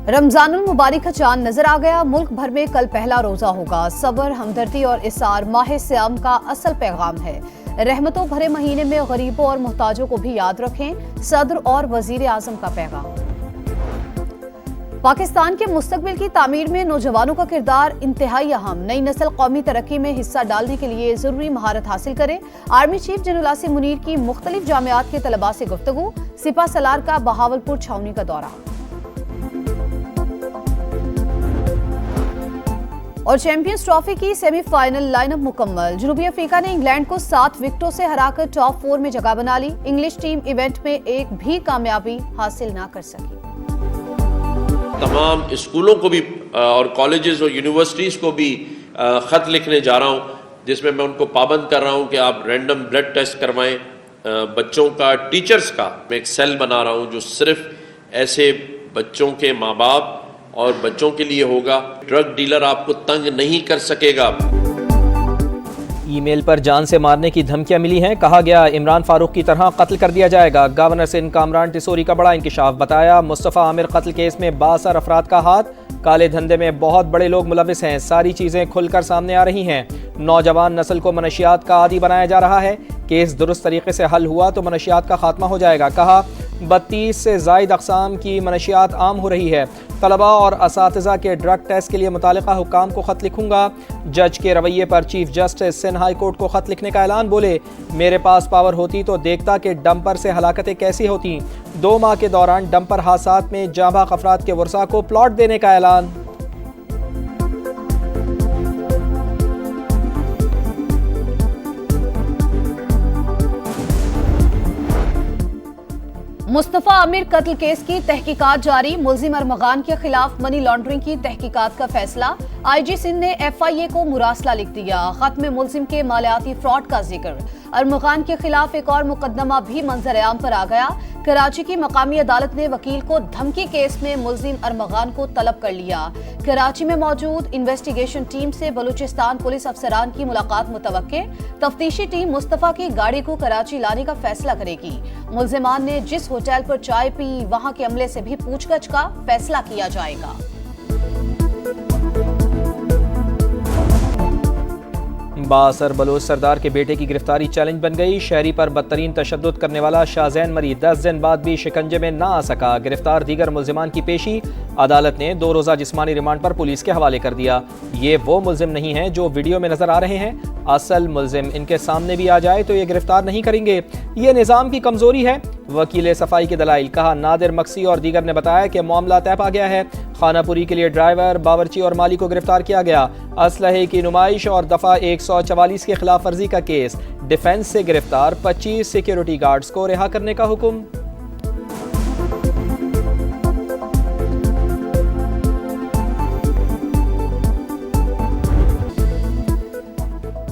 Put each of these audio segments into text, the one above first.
रमजानुल मुबारक का चांद नजर आ गया। मुल्क भर में कल पहला रोजा होगा। सब्र, हमदर्दी और इसार माह सियाम का असल पैगाम है। रहमतों भरे महीने में गरीबों और मोहताजों को भी याद रखें। सदर और वजीर आजम का पैगाम। पाकिस्तान के मुस्तकबिल की तामीर में नौजवानों का किरदार इंतहाई अहम। नई नस्ल कौमी तरक्की में हिस्सा डालने के लिए जरूरी महारत हासिल करे। Army chief general Asim Munir की मुख्तलिफ जामियात के तलबा से गुफ्तगू। सिपा सलार का बहावलपुर छावनी का दौरा। और चैंपियंस ट्रॉफी की सेमीफाइनल लाइनअप मुकम्मल। जनूबी अफ्रीका ने इंग्लैंड को 7 विकेटों से हराकर टॉप 4 में जगह बना ली। इंग्लिश टीम इवेंट में एक भी कामयाबी हासिल ना कर सकी। तमाम स्कूलों को भी और कॉलेजेस और यूनिवर्सिटीज़ को भी ख़त लिखने जा रहा हूँ, जिसमें मैं उनको पाबंद कर रहा हूँ कि आप रैंडम ब्लड टेस्ट करवाएं बच्चों का, टीचर्स का। मैं एक सेल बना रहा हूँ जो सिर्फ ऐसे बच्चों के माँ बाप और बच्चों के लिए होगा। ड्रग डीलर आपको तंग नहीं कर सकेगा। ईमेल पर जान से मारने की धमकियां मिली हैं। कहा गया इमरान फारूक की तरह कत्ल कर दिया जाएगा। गवर्नर सिंध कामरान टिसोरी का बड़ा इंकिशाफ। बताया मुस्तफ़ा आमिर कत्ल केस में 62 अफराद का हाथ। काले धंधे में बहुत बड़े लोग मुलविस हैं। सारी चीज़ें खुलकर सामने आ रही हैं। नौजवान नस्ल को मनशियात का आदी बनाया जा रहा है। केस दुरुस्त तरीके से हल हुआ तो मनशियात का खात्मा हो जाएगा। कहा 32 से ज़ायद अक़साम की मनशियात आम हो रही है। तलबा और असातिज़ा के ड्रग टेस्ट के लिए मुतालिका हुक्काम को ख़त लिखूंगा। जज के रवैये पर chief justice Sindh high court को ख़त लिखने का ऐलान। बोले मेरे पास पावर होती तो देखता कि डंपर से हलाकतें कैसी होती। 2 माह के दौरान डंपर हादसात में जाबाक अफराद के वर्सा को प्लॉट देने का ऐलान। मुस्तफ़ा आमिर कत्ल केस की तहकीकात जारी। मुल्जिम अरमगान के खिलाफ मनी लॉन्ड्रिंग की तहकीकात का फैसला। आईजी सिंध ने FIA को मुरासला लिख दिया। खत में मुल्जिम के मालियाती फ्रॉड का जिक्र। अरमगान के खिलाफ एक और मुकदमा भी मंजर-ए-आम पर आ गया। कराची की मकामी अदालत ने वकील को धमकी केस में मुल्जिम अरमगान को तलब कर लिया। कराची में मौजूद इन्वेस्टिगेशन टीम से बलूचिस्तान पुलिस अफसरान की मुलाकात मुतवक्के। तफ्तीशी टीम मुस्तफ़ा की गाड़ी को कराची लाने का फैसला करेगी। मुल्जिमान ने जिस होटल पर चाय पी, वहां के अमले से भी पूछगछ का फैसला किया जाएगा। बासर बलोच सरदार के बेटे की गिरफ्तारी चैलेंज बन गई। शहरी पर बदतरीन तशद्दुद करने वाला शाहजैन मरी 10 दिन बाद भी शिकंजे में ना आ सका। गिरफ्तार दीगर मुल्जिमान की पेशी। अदालत ने 2 रोज़ा जिस्मानी रिमांड पर पुलिस के हवाले कर दिया। ये वो मुल्जिम नहीं हैं जो वीडियो में नजर आ रहे हैं। असल मुल्जिम इनके सामने भी आ जाए तो ये गिरफ्तार नहीं करेंगे। ये निज़ाम की कमजोरी है। वकील सफाई के दलाइल। कहा नादिर मक्सी और दीगर ने बताया कि मामला तय पा गया है। खानापुरी के लिए ड्राइवर, बावर्ची और माली को गिरफ्तार किया गया। असलहे की नुमाइश और दफ़ा 144 की खिलाफ वर्जी का केस। डिफेंस से गिरफ्तार 25 सिक्योरिटी गार्ड्स को रिहा करने का हुक्म।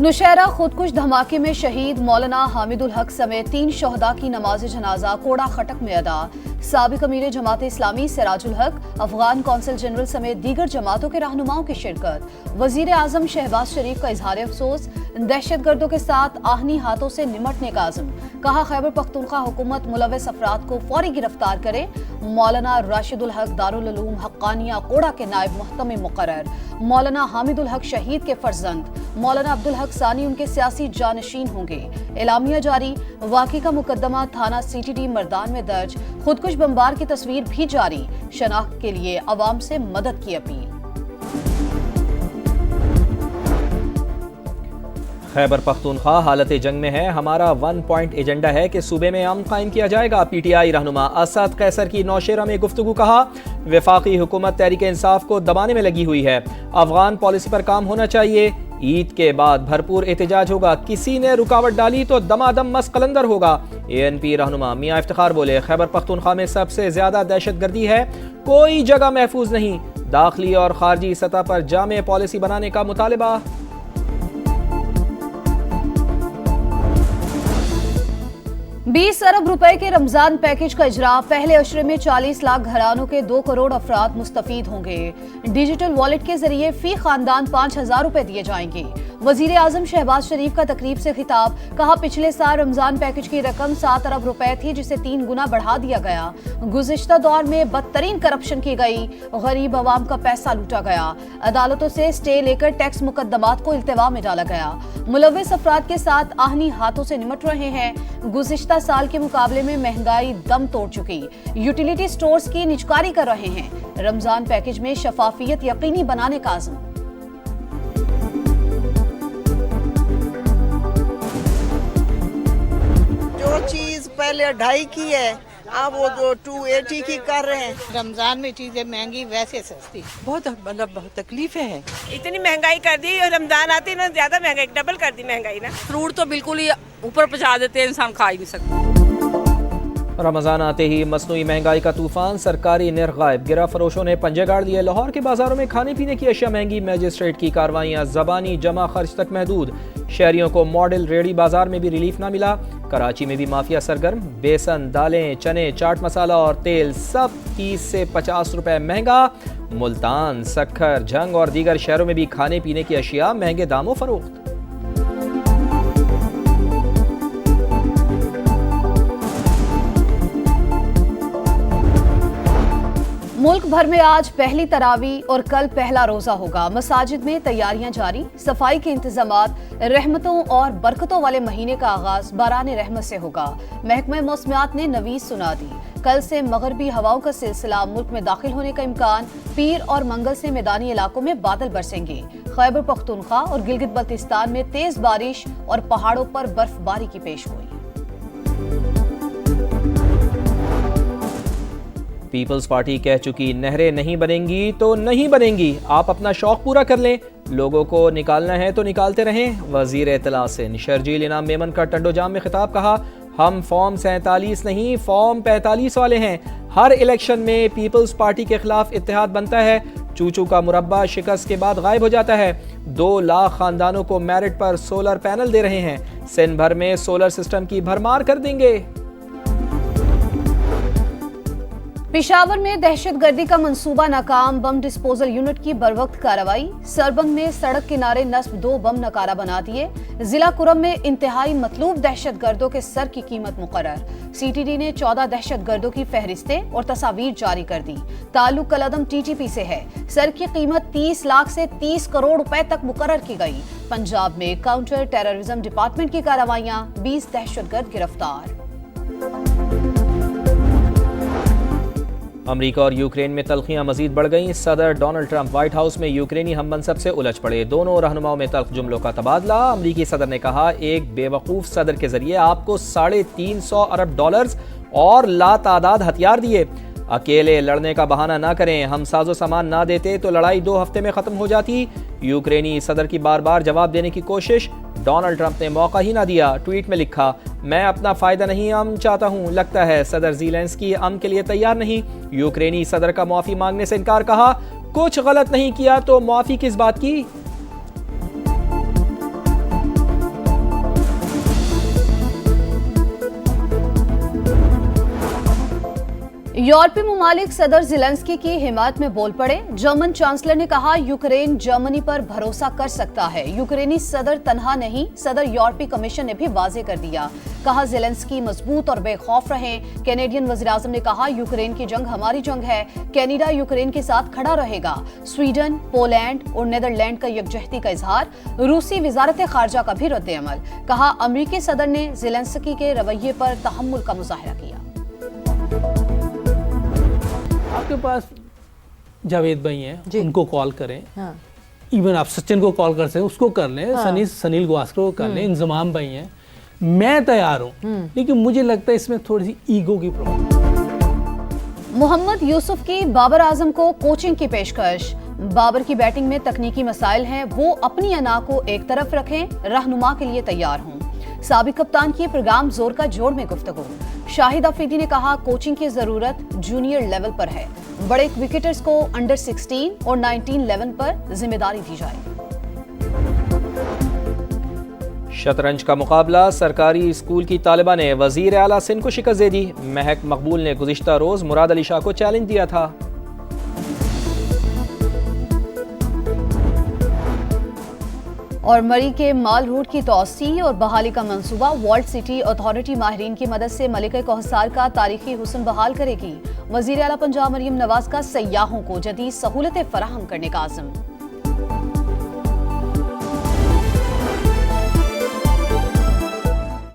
नौशहरा खुदकुश धमाके में शहीद मौलाना हामिदुल हक समेत 3 शहदा की नमाज जनाजा कोड़ा खटक में अदा। साबिक अमीर जमात इस्लामी सिराजुल हक, अफगान कौंसिल जनरल समेत दीगर जमातों के रहनुमाओं की शिरकत। वजीर आजम शहबाज शरीफ का इजहार अफसोस। दहशतगर्दों के साथ आहनी हाथों से निमटने का आज़म। कहा खैबर पख्तूनख्वा हुकूमत मुलविस अफराद को फौरी गिरफ्तार करे। मौलाना राशिदुल हक दारुल उलूम हक्कानिया कोड़ा के नायब मुहतमिम मुकर्रर। मौलाना हामिदुल हक शहीद के फर्जंद। मौलाना अब्दुल हक सानी उनके सियासी जानशीन होंगे। एलामिया जारी। वाक़े का मुकदमा थाना CTD मर्दान में दर्ज। खुदकुश बमबार की तस्वीर भी जारी। शनाख्त के लिए अवाम से मदद की अपील। खैबर पख्तूनख्वा हालत जंग में है। हमारा 1 पॉइंट एजेंडा है कि सूबे में अमन कायम किया जाएगा। PTI रहनुमा असद कैसर की नौशेरा में गुफ्तगू। कहा वफाकी हुकूमत तहरीक इंसाफ को दबाने में लगी हुई है। अफगान पॉलिसी पर काम होना चाहिए। ईद के बाद भरपूर एहतजाज होगा। किसी ने रुकावट डाली तो दमादम मस्त कलंदर होगा। ANP रहनुमा मियां इफ्तिखार बोले खैबर पख्तूनख्वा में सबसे ज्यादा दहशतगर्दी है। कोई जगह महफूज नहीं। दाखिली और खारजी सतह पर जामे पॉलिसी बनाने का मुतालबा। 20 अरब रुपए के रमजान पैकेज का इजरा। पहले अशरे में 40 लाख घरानों के 2 करोड़ अफराद मुस्तफीद होंगे। डिजिटल वॉलेट के जरिए फी खानदान 5,000 रुपए दिए जाएंगे। वजीर आजम शहबाज शरीफ का तकरीब से खिताब। कहा, पिछले साल रमजान पैकेज की रकम 7 अरब रुपए थी, जिसे 3 गुना बढ़ा दिया गया। गुज़िश्ता दौर में बदतरीन करप्शन की गई, गरीब अवाम का पैसा लूटा गया। अदालतों से स्टे लेकर टैक्स मुकदमात को इल्तिवा में डाला गया। मुलव्विस अफराद के साथ आहनी हाथों से निमट रहे हैं। गुज़िश्ता साल के मुकाबले में महंगाई दम तोड़ चुकी। यूटिलिटी स्टोर्स की निजकारी कर रहे हैं। रमजान पैकेज में शफाफियत यकीनी बनाने का आज़म। जो चीज पहले 2.5 की है, अब वो जो 280 की कर रहे हैं। रमजान में चीजें महंगी वैसे सस्ती। बहुत मतलब बहुत तकलीफें हैं। इतनी महंगाई कर दी और रमजान आती ना ज्यादा महंगाई, डबल कर दी महंगाई ना। फ्रूट तो बिल्कुल ही ऊपर पहुंचा देते हैं, इंसान खा ही नहीं सकता। रमजान आते ही मसनूई महंगाई का तूफान, सरकारी निर्ख गायब, गिरा फरोशों ने पंजे गाड़ दिए। लाहौर के बाजारों में खाने पीने की अशिया महंगी, मैजिस्ट्रेट की कार्रवाइयां ज़बानी जमा खर्च तक महदूद। शहरियों को मॉडल रेडी बाजार में भी रिलीफ ना मिला। कराची में भी माफिया सरगर्म, बेसन, दालें, चने, चाट मसाला और तेल सब 30 से 50 रुपए महंगा। मुल्तान, सक्खर, झंग और दीगर शहरों में भी खाने पीने की अशिया महंगे दामों फरोख्त। मुल्क भर में आज पहली तरावी और कल पहला रोजा होगा। मसाजिद में तैयारियां जारी, सफाई के इंतजामात। रहमतों और बरकतों वाले महीने का आगाज बाराने रहमत से होगा। महकमा मौसमियात ने नवीस सुना दी। कल से मगरबी हवाओं का सिलसिला मुल्क में दाखिल होने का इम्कान। पीर और मंगल से मैदानी इलाकों में बादल बरसेंगे। खैबर पख्तूनख्वा और गिलगित बल्तिस्तान में तेज बारिश और पहाड़ों पर बर्फबारी की पेश गोई। पीपल्स पार्टी कह चुकी, नहरें नहीं बनेंगी तो नहीं बनेंगी, आप अपना शौक पूरा कर लें, लोगों को निकालना है तो निकालते रहें। वजीर इत्तला सिंध शर्जील इनाम मेमन का टंडोजाम में खिताब। कहा, हम फॉर्म 47 नहीं, फॉर्म 45 वाले हैं। हर इलेक्शन में पीपल्स पार्टी के खिलाफ इत्तेहाद बनता है। चूचू का मुरब्बा शिकस्त के बाद गायब हो जाता है। 2 लाख खानदानों को मेरिट पर सोलर पैनल दे रहे हैं। सिंध भर में सोलर सिस्टम की भरमार कर देंगे। पेशावर में दहशतगर्दी का मंसूबा नाकाम, बम डिस्पोजल यूनिट की बरवक्त कार्रवाई। सरबंग में सड़क किनारे नस्ब 2 बम नकारा बना दिए। जिला कुरम में इंतहाई मतलूब दहशतगर्दों के सर की कीमत मुकर्रर। CTD ने 14 दहशतगर्दों की फहरिस्तें और तस्वीर जारी कर दी। ताल्लुक कलअदम TTP से है। सर की कीमत 30 लाख से 30 करोड़ रुपए तक मुकर्रर की गई। पंजाब में काउंटर टेररिज्म डिपार्टमेंट की कार्रवाइयां, 20 दहशतगर्द गिरफ्तार। अमेरिका और यूक्रेन में तल्खियां मजीद बढ़ गईं। सदर डोनाल्ड ट्रंप व्हाइट हाउस में यूक्रेनी हममनसब से उलझ पड़े। दोनों रहनुमाओं में तल्ख जुमलों का तबादला। अमेरिकी सदर ने कहा, एक बेवकूफ सदर के जरिए आपको $350 अरब और लातादाद हथियार दिए। अकेले लड़ने का बहाना ना करें, हम साजो सामान ना देते तो लड़ाई 2 हफ्ते में खत्म हो जाती। यूक्रेनी सदर की बार बार जवाब देने की कोशिश, डोनाल्ड ट्रंप ने मौका ही ना दिया। ट्वीट में लिखा, मैं अपना फायदा नहीं अमन चाहता हूं, लगता है सदर ज़ेलेंस्की अमन के लिए तैयार नहीं। यूक्रेनी सदर का माफी मांगने से इनकार। कहा, कुछ गलत नहीं किया तो माफी किस बात की। यूरोपीय ममालिक सदर ज़ेलेंस्की की हिमायत में बोल पड़े। जर्मन चांसलर ने कहा, यूक्रेन जर्मनी पर भरोसा कर सकता है। यूक्रेनी सदर तनहा नहीं, सदर यूरोपीय कमीशन ने भी वाजे कर दिया। कहा, ज़ेलेंस्की मजबूत और बेखौफ रहें। कैनेडियन वज़ीर-ए-आज़म ने कहा, यूक्रेन की जंग हमारी जंग है, कनाडा यूक्रेन के साथ खड़ा रहेगा। स्वीडन, पोलैंड और नीदरलैंड का यकजहती का इजहार। रूसी वज़ारत खारजा का भी रद्द-ए-अमल। कहा, अमरीकी सदर ने ज़ेलेंस्की के रवैये पर तहम्मुल का मुजाहरा किया। आपके पास जावेद भाई हैं, उनको कॉल करें। हाँ। इवन आप सचिन को कॉल कर सकते हैं, उसको कर लें। हाँ। सनील गावस्कर को कर लें। इंजमाम भाई हैं, मैं तैयार हूं। लेकिन मुझे लगता है इसमें थोड़ी सी ईगो की प्रॉब्लम। मोहम्मद यूसुफ की बाबर आजम को कोचिंग की पेशकश। बाबर की बैटिंग में तकनीकी मसाइल हैं, वो अपनी अना को एक तरफ रखें, रहनुमा के लिए तैयार हों। साबिक कप्तान की प्रोग्राम जोर का जोड़ में गुफ्तगू। शाहिद अफरीदी ने कहा, कोचिंग की जरूरत जूनियर लेवल पर है। बड़े विकेटर्स को अंडर 16 और 19 लेवल पर जिम्मेदारी दी जाए। शतरंज का मुकाबला, सरकारी स्कूल की तालिबा ने वजीर आला सिंध को शिकस्त दे दी। महक मकबूल ने गुज़िश्ता रोज मुराद अली शाह को चैलेंज दिया था। और मरी के माल रोड की तौसी और बहाली का मंसूबा, वॉल्ट सिटी अथॉरिटी माहिरीन की मदद से मलिक कोहसार का तारीखी हुस्न बहाल करेगी। वजीर आला पंजाब मरीम नवाज का सयाहों को जदीद सहूलतें फराहम करने का आज़म।